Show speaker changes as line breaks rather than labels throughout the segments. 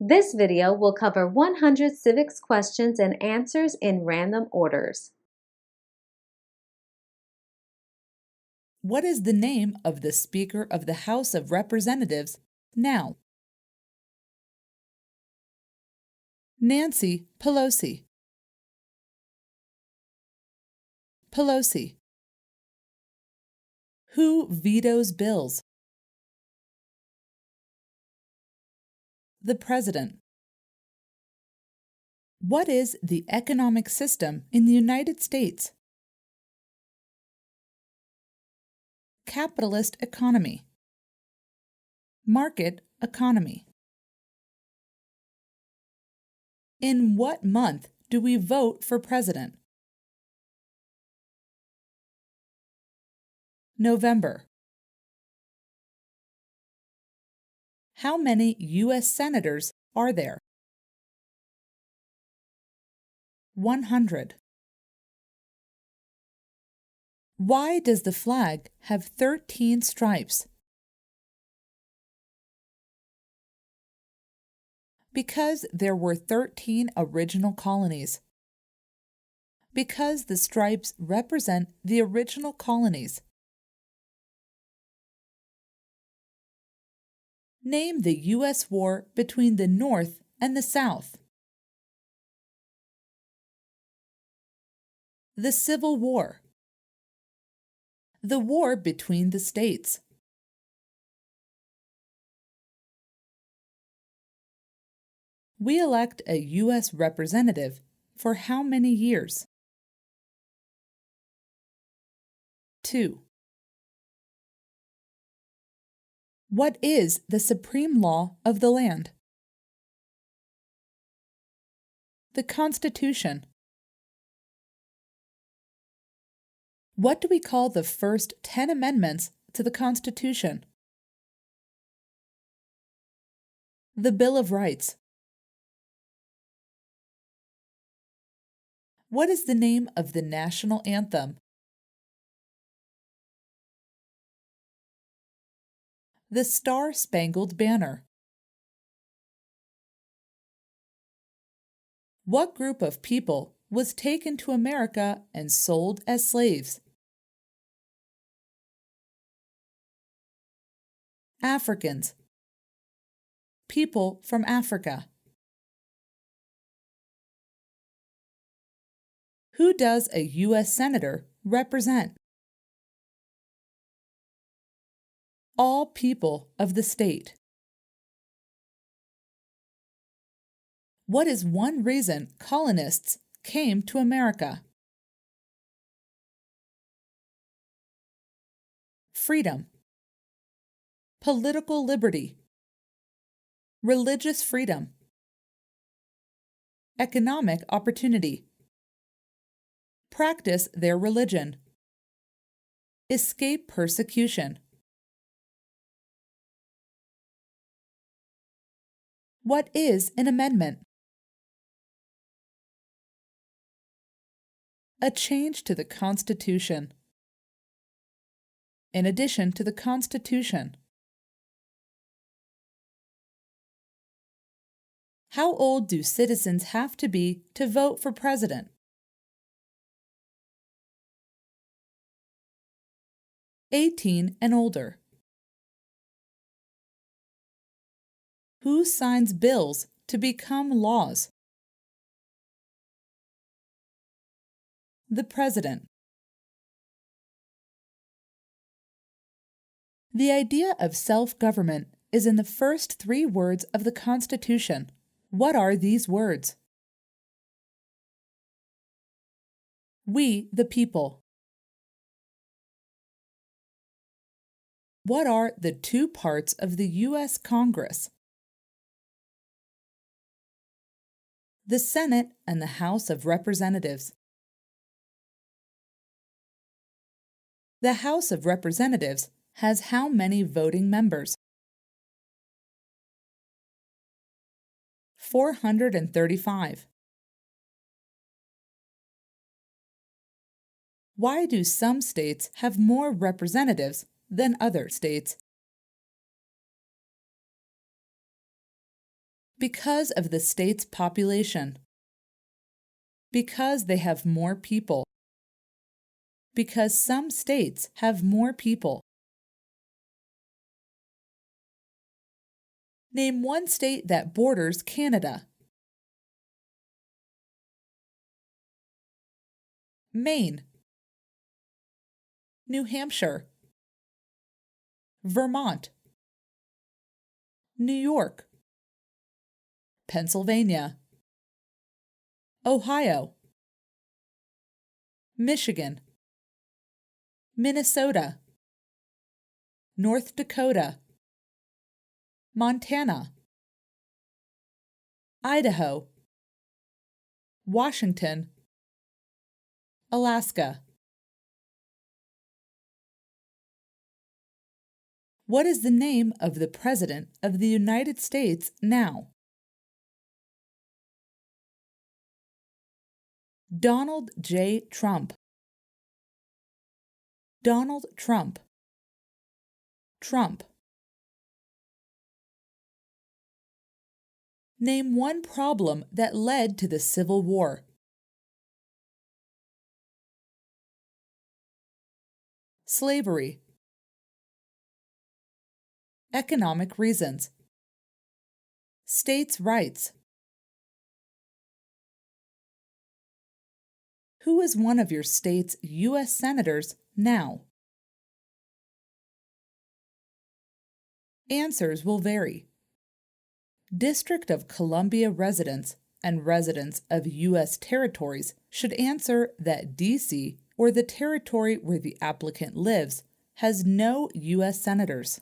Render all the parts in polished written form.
This video will cover 100 civics questions and answers in random orders.
What is the name of the Speaker of the House of Representatives now? Nancy Pelosi. Pelosi. Who vetoes bills? The President. What is the economic system in the United States? Capitalist economy. Market economy. In what month do we vote for president? November. How many U.S. senators are there? 100. Why does the flag have 13 stripes? Because there were 13 original colonies. Because the stripes represent the original colonies. Name the U.S. war between the North and the South. The Civil War. The war between the states. We elect a U.S. representative for how many years? 2. What is the supreme law of the land? The Constitution. What do we call the first 10 amendments to the Constitution? The Bill of Rights. What is the name of the national anthem? The Star-Spangled Banner. What group of people was taken to America and sold as slaves? Africans. People from Africa. Who does a U.S. Senator represent? All people of the state. What is one reason colonists came to America? Freedom. Political liberty. Religious freedom. Economic opportunity. Practice their religion. Escape persecution. What is an amendment? A change to the Constitution. In addition to the Constitution. How old do citizens have to be to vote for president? 18 and older. Who signs bills to become laws? The President. The idea of self-government is in the first 3 words of the Constitution. What are these words? We, the people. What are the 2 parts of the U.S. Congress? The Senate and the House of Representatives. The House of Representatives has how many voting members? 435. Why do some states have more representatives than other states? Because of the state's population. Because they have more people. Because some states have more people. Name one state that borders Canada. Maine, New Hampshire, Vermont, New York, Pennsylvania, Ohio, Michigan, Minnesota, North Dakota, Montana, Idaho, Washington, Alaska. What is the name of the President of the United States now? Donald J. Trump. Donald Trump. Trump. Name one problem that led to the Civil War. Slavery. Economic reasons. States' rights. Who is one of your state's U.S. senators now? Answers will vary. District of Columbia residents and residents of U.S. territories should answer that D.C. or the territory where the applicant lives has no U.S. senators.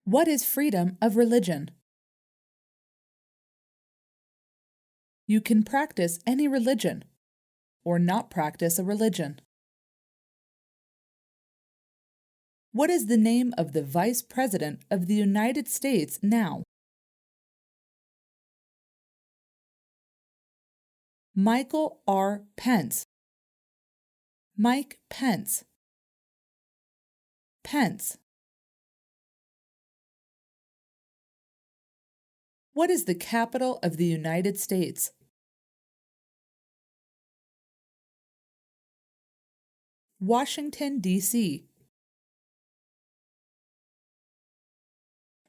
What is freedom of religion? You can practice any religion or not practice a religion. What is the name of the Vice President of the United States now? Michael R. Pence. Mike Pence. Pence. What is the capital of the United States? Washington, D.C.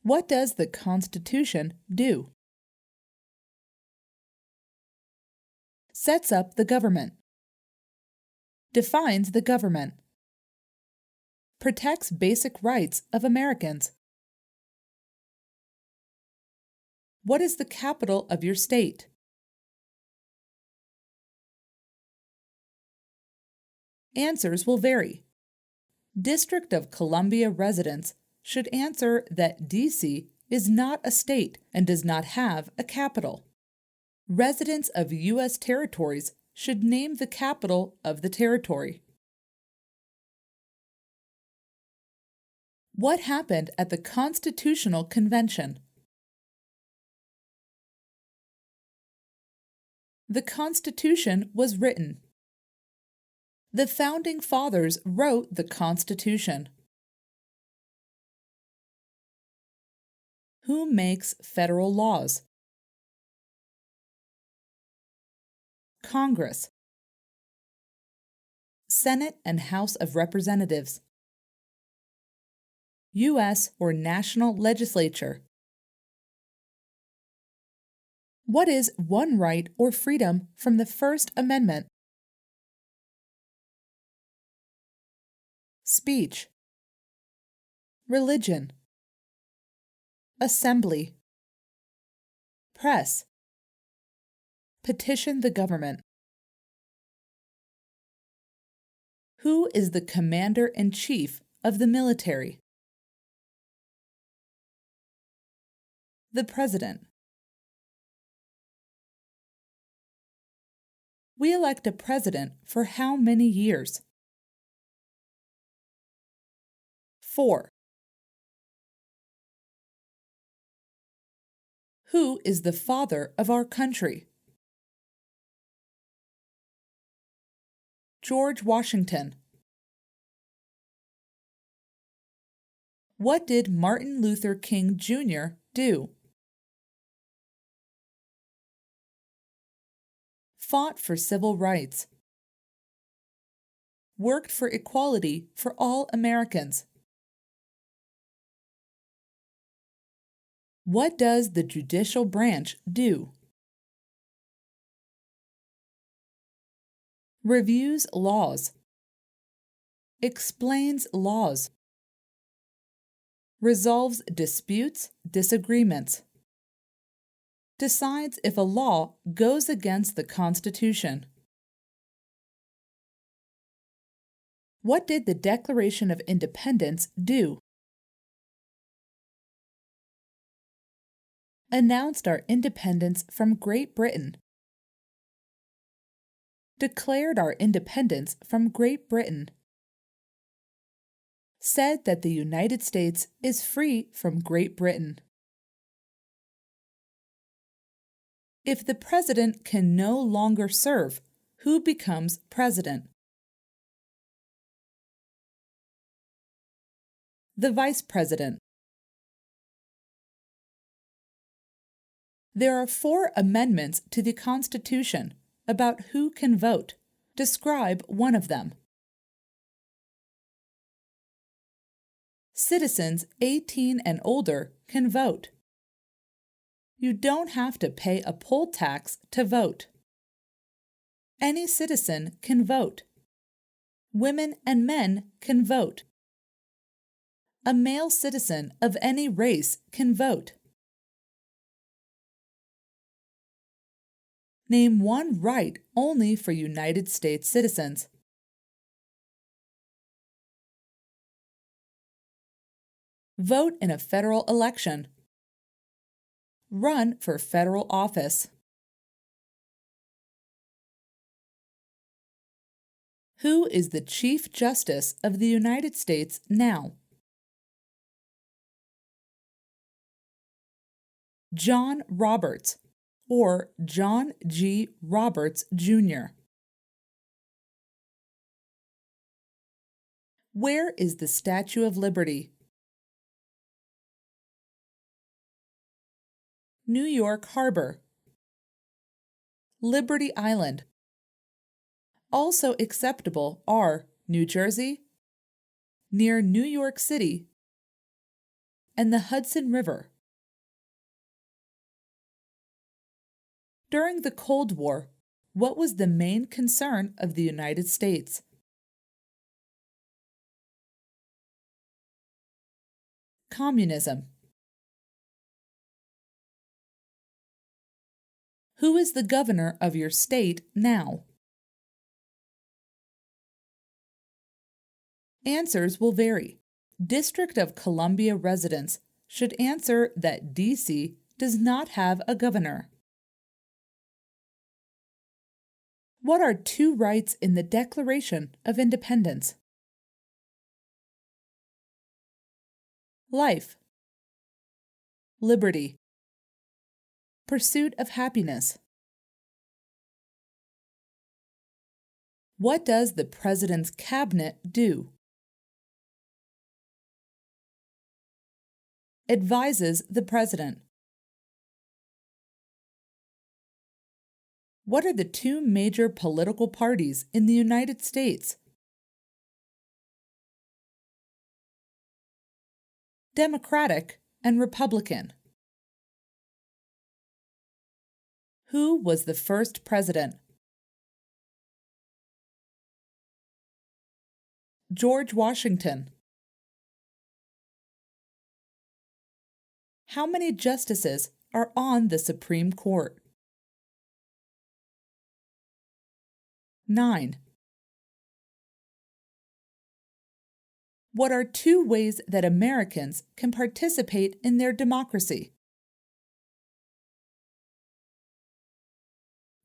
What does the Constitution do? Sets up the government. Defines the government. Protects basic rights of Americans. What is the capital of your state? Answers will vary. District of Columbia residents should answer that D.C. is not a state and does not have a capital. Residents of U.S. territories should name the capital of the territory. What happened at the Constitutional Convention? The Constitution was written. The Founding Fathers wrote the Constitution. Who makes federal laws? Congress. Senate and House of Representatives. U.S. or national legislature. What is one right or freedom from the First Amendment? Speech. Religion. Assembly. Press. Petition the government. Who is the Commander-in-Chief of the military? The President. We elect a president for how many years? 4. Who is the father of our country? George Washington. What did Martin Luther King Jr. do? Fought for civil rights. Worked for equality for all Americans. What does the judicial branch do? Reviews laws. Explains laws. Resolves disputes, disagreements. Decides if a law goes against the Constitution. What did the Declaration of Independence do? Announced our independence from Great Britain. Declared our independence from Great Britain. Said that the United States is free from Great Britain. If the president can no longer serve, who becomes president? The vice president. There are 4 amendments to the Constitution about who can vote. Describe one of them. Citizens 18 and older can vote. You don't have to pay a poll tax to vote. Any citizen can vote. Women and men can vote. A male citizen of any race can vote. Name one right only for United States citizens. Vote in a federal election. Run for federal office. Who is the Chief Justice of the United States now? John Roberts, or John G. Roberts, Jr. Where is the Statue of Liberty? New York Harbor. Liberty Island. Also acceptable are New Jersey, near New York City, and the Hudson River. During the Cold War, what was the main concern of the United States? Communism. Who is the governor of your state now? Answers will vary. District of Columbia residents should answer that D.C. does not have a governor. What are 2 rights in the Declaration of Independence? Life. Liberty. Pursuit of happiness. What does the President's Cabinet do? Advises the President. What are the 2 major political parties in the United States? Democratic and Republican. Who was the first president? George Washington. How many justices are on the Supreme Court? 9. What are 2 ways that Americans can participate in their democracy?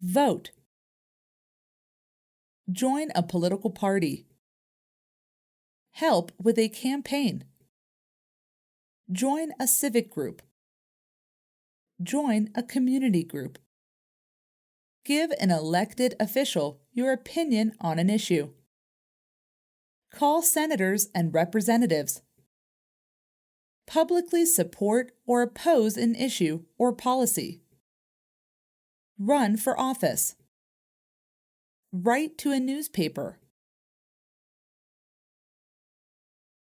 Vote. Join a political party. Help with a campaign. Join a civic group. Join a community group. Give an elected official your opinion on an issue. Call senators and representatives. Publicly support or oppose an issue or policy. Run for office. Write to a newspaper.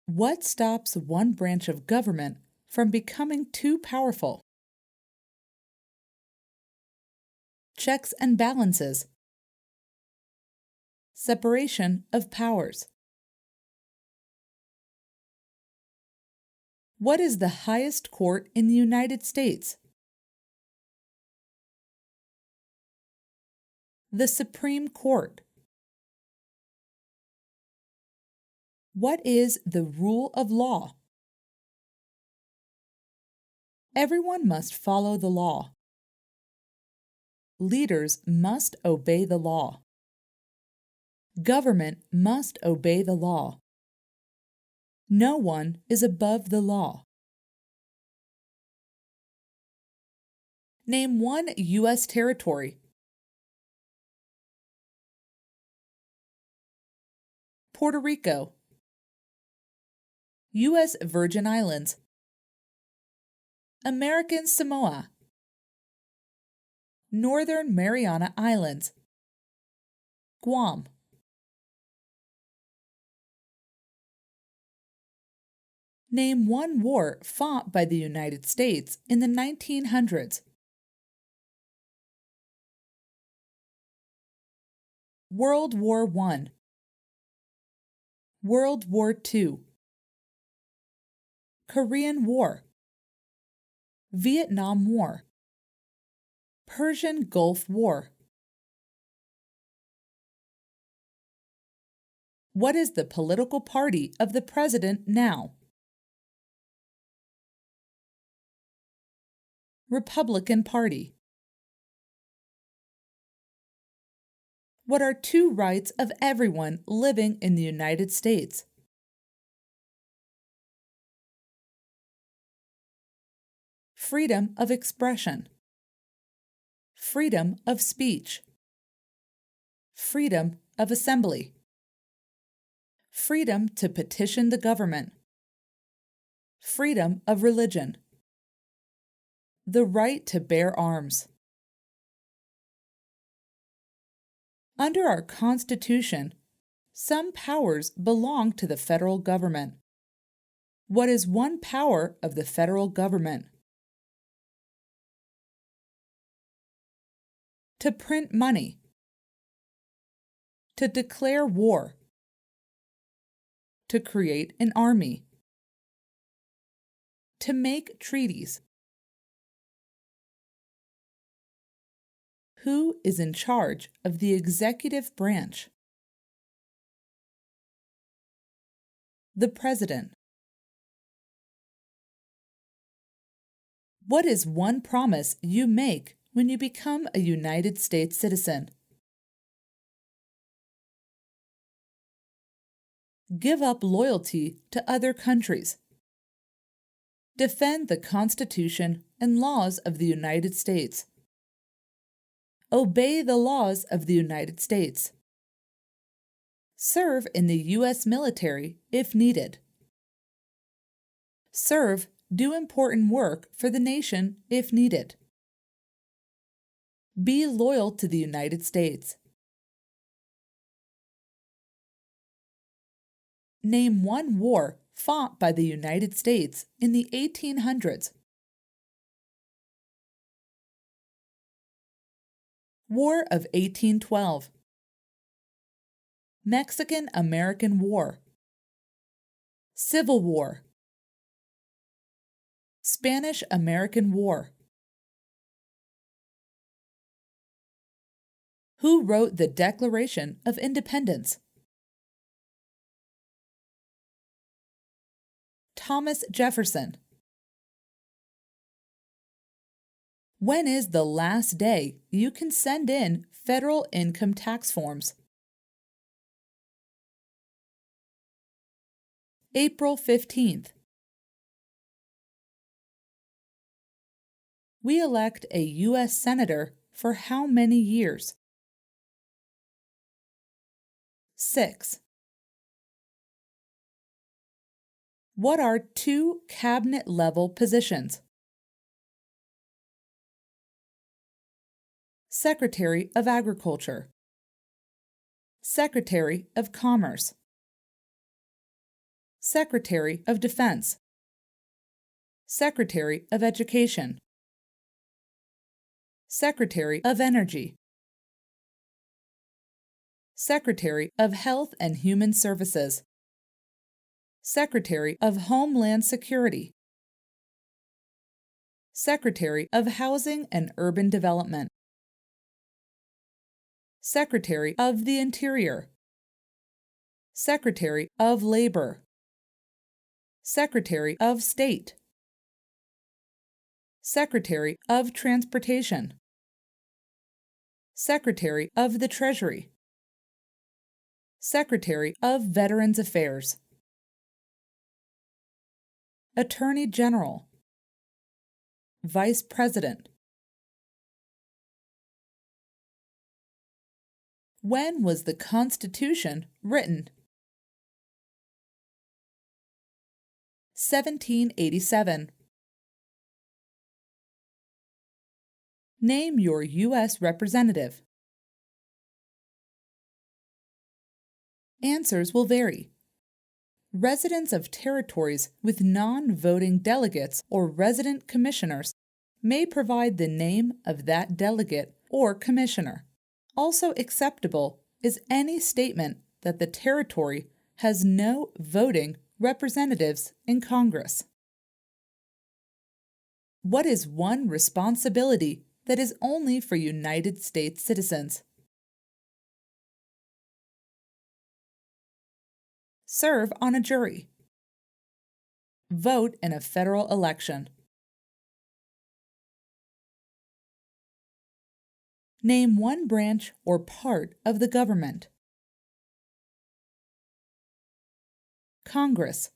What stops one branch of government from becoming too powerful? Checks and balances. Separation of powers. What is the highest court in the United States? The Supreme Court. What is the rule of law? Everyone must follow the law. Leaders must obey the law. Government must obey the law. No one is above the law. Name one U.S. territory. Puerto Rico. U.S. Virgin Islands. American Samoa. Northern Mariana Islands. Guam. Name one war fought by the United States in the 1900s. World War I. World War II. Korean War. Vietnam War. Persian Gulf War. What is the political party of the president now? Republican Party. What are two rights of everyone living in the United States? Freedom of expression. Freedom of speech. Freedom of assembly. Freedom to petition the government. Freedom of religion. The right to bear arms. Under our Constitution, some powers belong to the federal government. What is one power of the federal government? To print money. To declare war. To create an army. To make treaties. Who is in charge of the executive branch? The President. What is one promise you make when you become a United States citizen? Give up loyalty to other countries. Defend the Constitution and laws of the United States. Obey the laws of the United States. Serve in the U.S. military if needed. Do important work for the nation if needed. Be loyal to the United States. Name one war fought by the United States in the 1800s. War of 1812. Mexican-American War. Civil War. Spanish-American War. Who wrote the Declaration of Independence? Thomas Jefferson. When is the last day you can send in federal income tax forms? April 15th. We elect a U.S. Senator for how many years? 6. What are two cabinet-level positions? Secretary of Agriculture, Secretary of Commerce, Secretary of Defense, Secretary of Education, Secretary of Energy, Secretary of Health and Human Services, Secretary of Homeland Security, Secretary of Housing and Urban Development, Secretary of the Interior, Secretary of Labor, Secretary of State, Secretary of Transportation, Secretary of the Treasury, Secretary of Veterans Affairs, Attorney General, Vice President. When was the Constitution written? 1787. Name your U.S. representative. Answers will vary. Residents of territories with non-voting delegates or resident commissioners may provide the name of that delegate or commissioner. Also acceptable is any statement that the territory has no voting representatives in Congress. What is one responsibility that is only for United States citizens? Serve on a jury. Vote in a federal election. Name one branch or part of the government. Congress,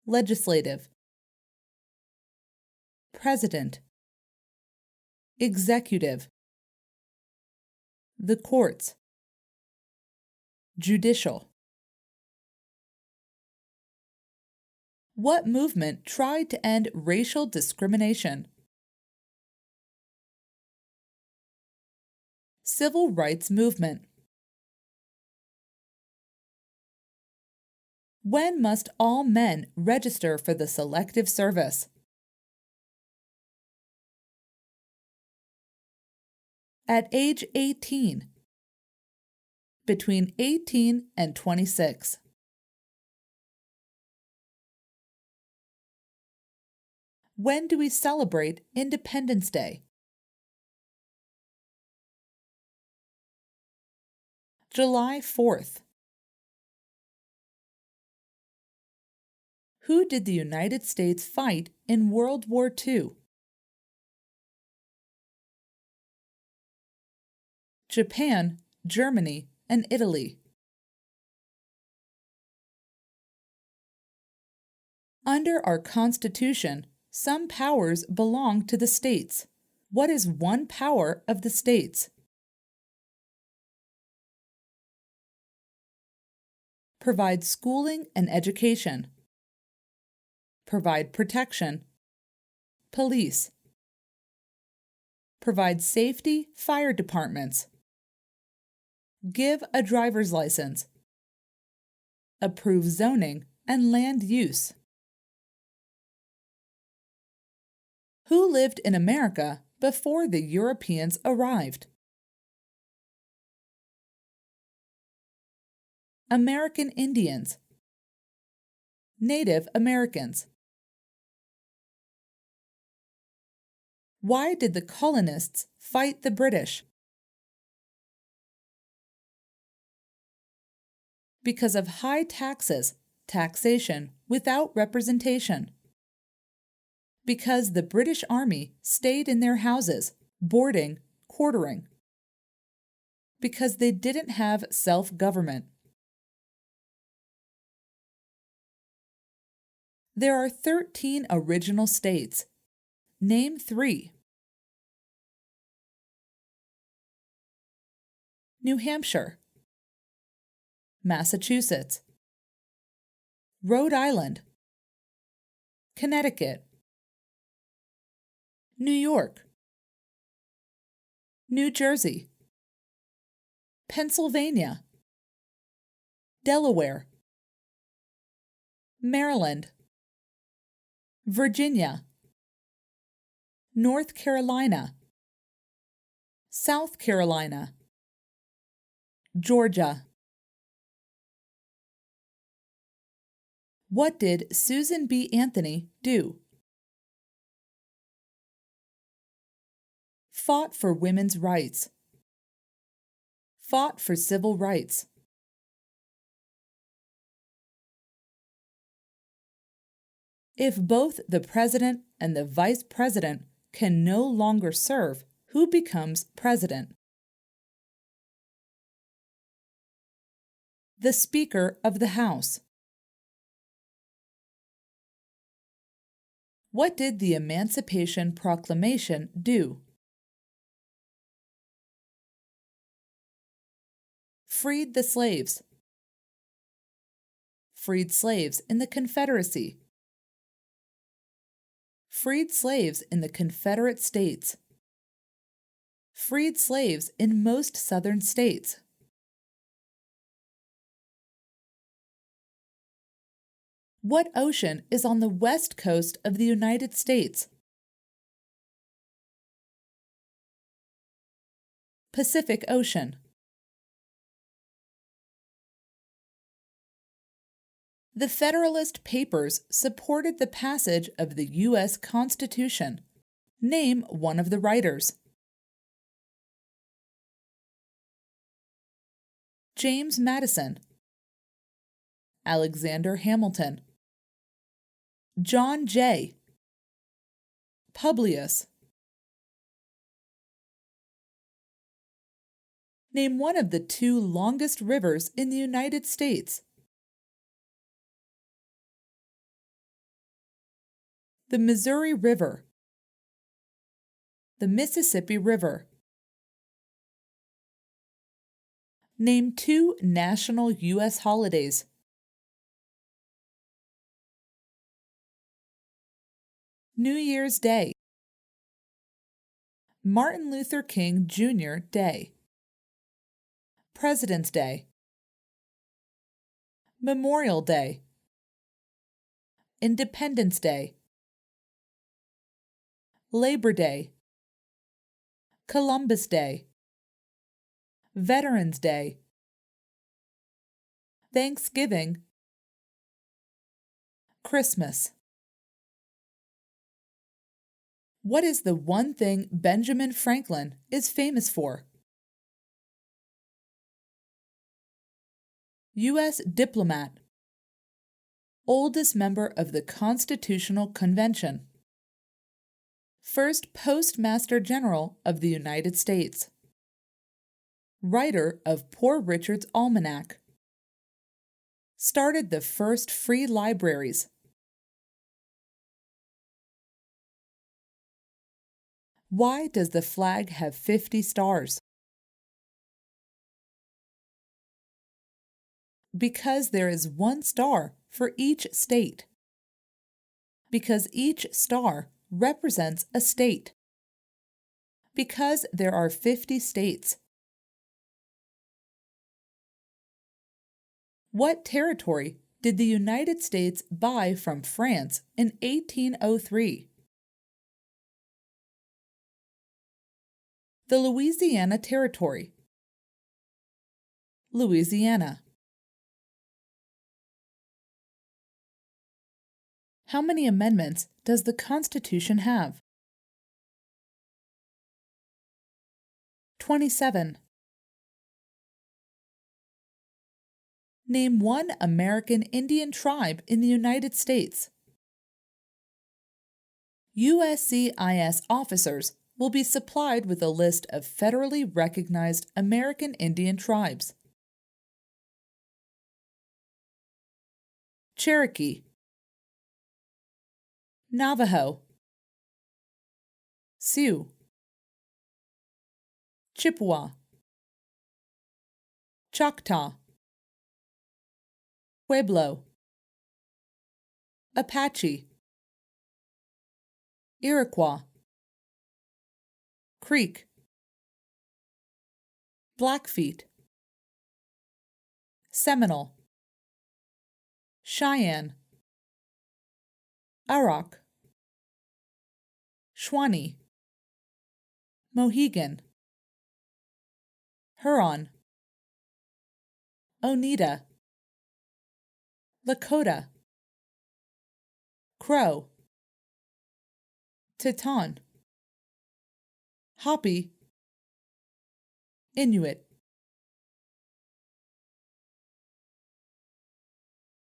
Legislative, President, Executive, the courts, Judicial. What movement tried to end racial discrimination? Civil Rights Movement. When must all men register for the Selective Service? At age 18. Between 18 and 26. When do we celebrate Independence Day? July 4th. Who did the United States fight in World War II? Japan, Germany, and Italy. Under our Constitution, some powers belong to the states. What is one power of the states? Provide schooling and education. Provide protection. Police. Provide safety, fire departments. Give a driver's license. Approve zoning and land use. Who lived in America before the Europeans arrived? American Indians. Native Americans. Why did the colonists fight the British? Because of high taxes, taxation without representation. Because the British Army stayed in their houses, boarding, quartering. Because they didn't have self-government. There are 13 original states. Name 3. New Hampshire, Massachusetts, Rhode Island, Connecticut, New York, New Jersey, Pennsylvania, Delaware, Maryland, Virginia, North Carolina, South Carolina, Georgia. What did Susan B. Anthony do? Fought for women's rights. Fought for civil rights. If both the president and the vice president can no longer serve, who becomes president? The Speaker of the House. What did the Emancipation Proclamation do? Freed the slaves. Freed slaves in the Confederacy. Freed slaves in the Confederate States. Freed slaves in most southern states. What ocean is on the west coast of the United States? Pacific Ocean. The Federalist Papers supported the passage of the U.S. Constitution. Name one of the writers. James Madison, Alexander Hamilton, John Jay, Publius. Name one of the two longest rivers in the United States. The Missouri River, the Mississippi River. Name two national U.S. holidays. New Year's Day, Martin Luther King Jr. Day, President's Day, Memorial Day, Independence Day, Labor Day, Columbus Day, Veterans Day, Thanksgiving, Christmas. What is the one thing Benjamin Franklin is famous for? U.S. diplomat. Oldest member of the Constitutional Convention. First Postmaster General of the United States. Writer of Poor Richard's Almanac. Started the first free libraries. Why does the flag have 50 stars? Because there is one star for each state. Because each star represents a state. Because there are 50 states. What territory did the United States buy from France in 1803? The Louisiana Territory. Louisiana. How many amendments does the Constitution have? 27. Name one American Indian tribe in the United States. USCIS officers will be supplied with a list of federally recognized American Indian tribes. Cherokee, Navajo, Sioux, Chippewa, Choctaw, Pueblo. Apache, Iroquois, Creek, Blackfeet, Seminole, Cheyenne, Arok, Shawnee, Mohegan, Huron, Oneida, Lakota, Crow, Teton, Hopi, Inuit.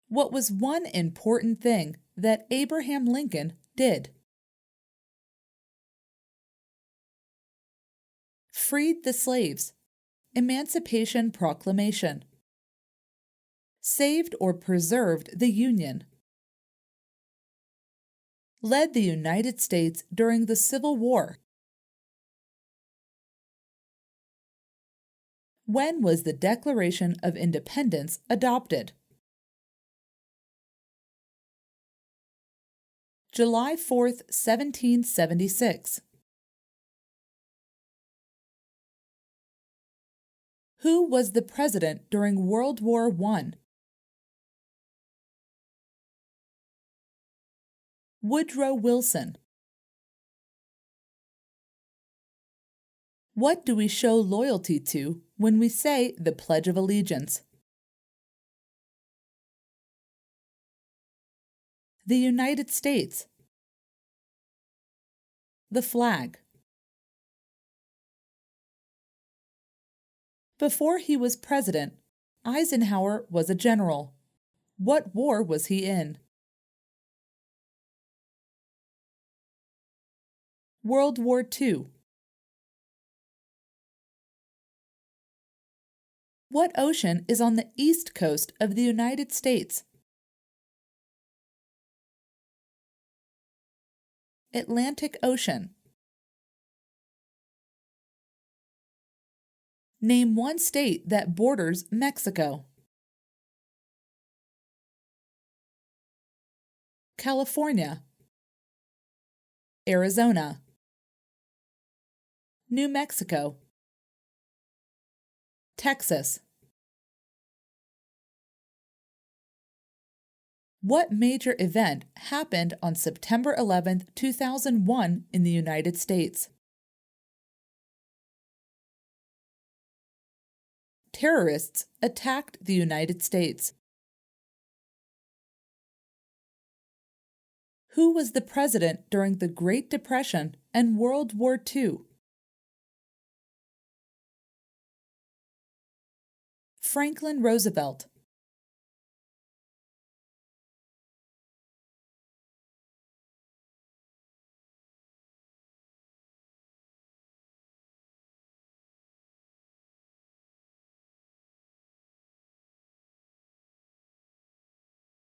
What was one important thing that Abraham Lincoln did? Freed the slaves. Emancipation Proclamation. Saved or preserved the Union. Led the United States during the Civil War. When was the Declaration of Independence adopted? July 4th, 1776. Who was the president during World War I? Woodrow Wilson. What do we show loyalty to when we say the Pledge of Allegiance? The United States. The flag. Before he was president, Eisenhower was a general. What war was he in? World War II. What ocean is on the east coast of the United States? Atlantic Ocean. Name one state that borders Mexico. California, Arizona, New Mexico, Texas. What major event happened on September 11, 2001 in the United States? Terrorists attacked the United States. Who was the president during the Great Depression and World War II? Franklin Roosevelt.